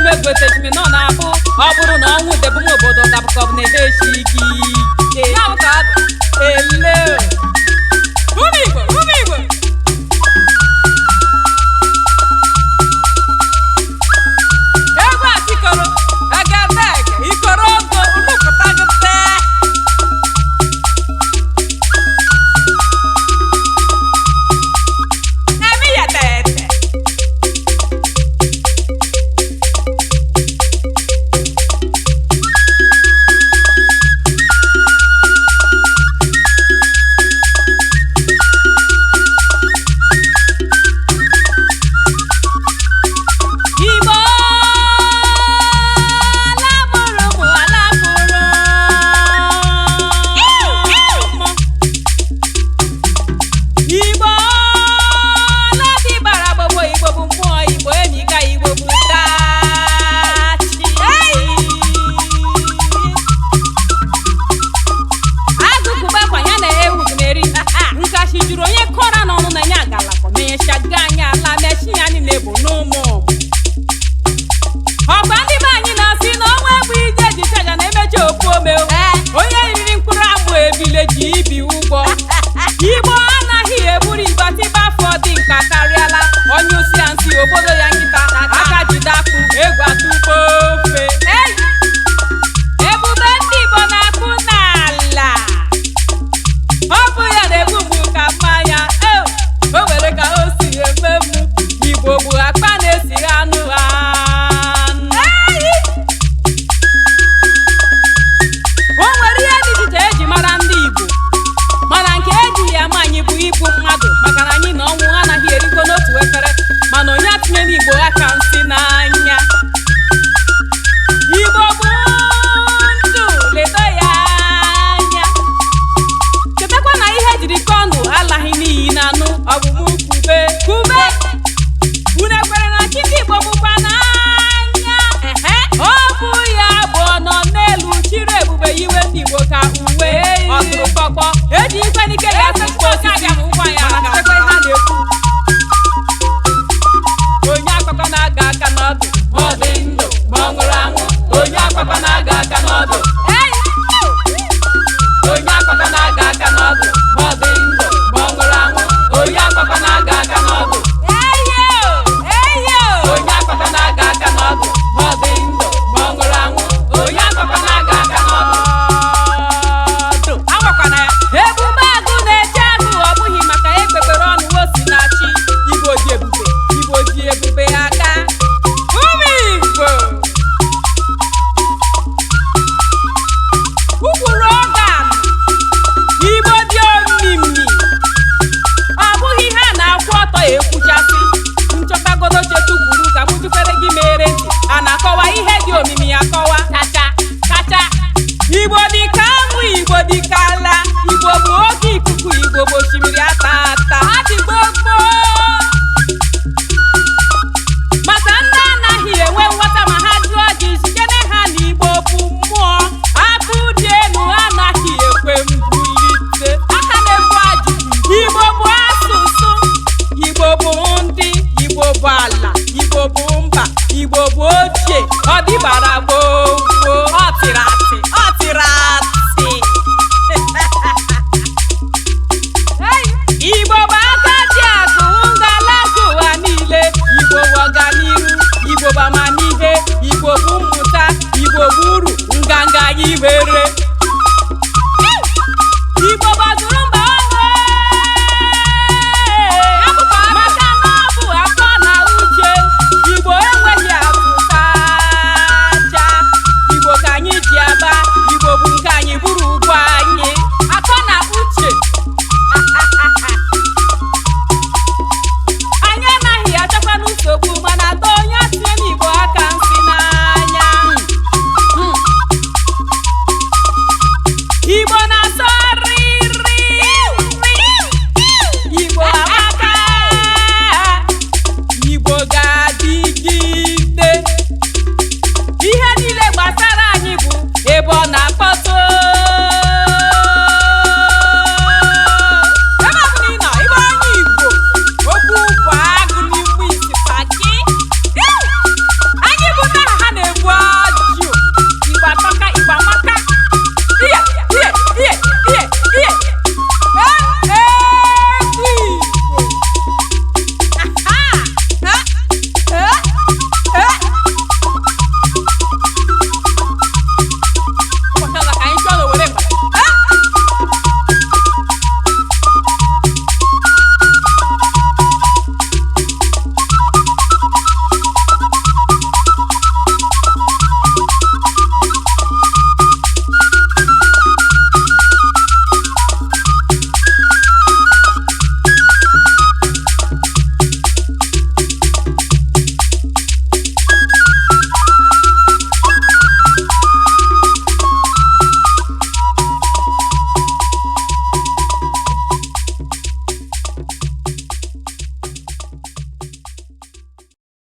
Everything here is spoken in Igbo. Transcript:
iwe gwetejimi nọ na-abụ ọ bụrụ na ọnwụ debum obodo dabụkọbụ na-ehe echi gị ele ụmụ Igbo egwu atikoro agabege ikoro ogo unupụtagite emi ya tete Igbo anaghị eburu ịgbatịba afọ dị nka karịala onye usi ansi obodo ya nkịta aka jide akụ egwu atụkpo ofe ebube ndị Igbo na-akụ n'ala ọ bụ ya na-egbu mgbu ka mmanya o nwere ka o si eme mụ Igbo bụ akpa na-esiri anụ o nwere ihe dị iche eji mara ndị Igbo mana nke eji ya ma anyị bụ igbu mmadụ maka na anyị na ọnwụ anaghị erikọ n'otu efere mana onye atinye n'Igbo aka nsị n'anya Igbo bụ ndụ ledo ya anya chetakwa na ihe jiri kọọ ndụ alaghị n'iyi na anụ ọbụmụ kube unu ekwere na chi ndị Igbo bụkwa n'anya ọ bụ ya bụ ọnọ n'elu chiri ebube iwe ndị Igbo ka uwe ọtụrụkpọkpọ eji ikwe n'ike ya asụsụ osisi ụgwọ ya mana chekwa ihe a na-ekwu onye akpakọ na-aga aka n'ọdụ ma ọ dị ndụ ma ọ nwụrụ anwụ onye akpakọ na-aga aka n'ọdụ onye akpakọ na-aga aka n'ọdụ ma ọ dị ndụ ma ọ nwụrụ anwụ onye akpakọ na-aga aka n'ọdụ onye akpakọ na-aga aka n'ọdụ ma ọ dị ndụ ma ọ nwụrụ anwụ onye akpakọ na-aga aka n'ọdụ ebube agụ na-eche agụ ọ bụghị maka ekpekpere ọnụ osi na-achị Igbo ji ebube aka ụmụ Igbo ụkpụrụ ọgan Igbo dị omimi ọ bụghị ihe a na-akwụ ọtọ ekwuchasị nchọtagodo chetukwuru ka m jupere gị mere ntị a na-akọwa ihe dị omimi akọwa kacha Igbo dị ka anwụ Igbo dị ka ala Igbo bụ oke ikuku Igbo bụ osimiri ata adịgbo gboo maka ndị anaghị enwe nghọta ma ha jụọ gị zitere ha na Igbo bụ mmụọ aka dị elu anaghị ekwe mbulite aka na-ebu ajụjụ Igbo bụ asụsụ Igbo bụ ndị Igbo bụ ala Igbo bụ mba Igbo bụ ochie ọ dịbara gboo ọ tịrị atị Igbo bụ aka ji akụ ngalaba ụwa niile Igbo bụ ọganihu Igbo bụ amamihe Igbo bụ mmụta Igbo bụ uru nganga anyị were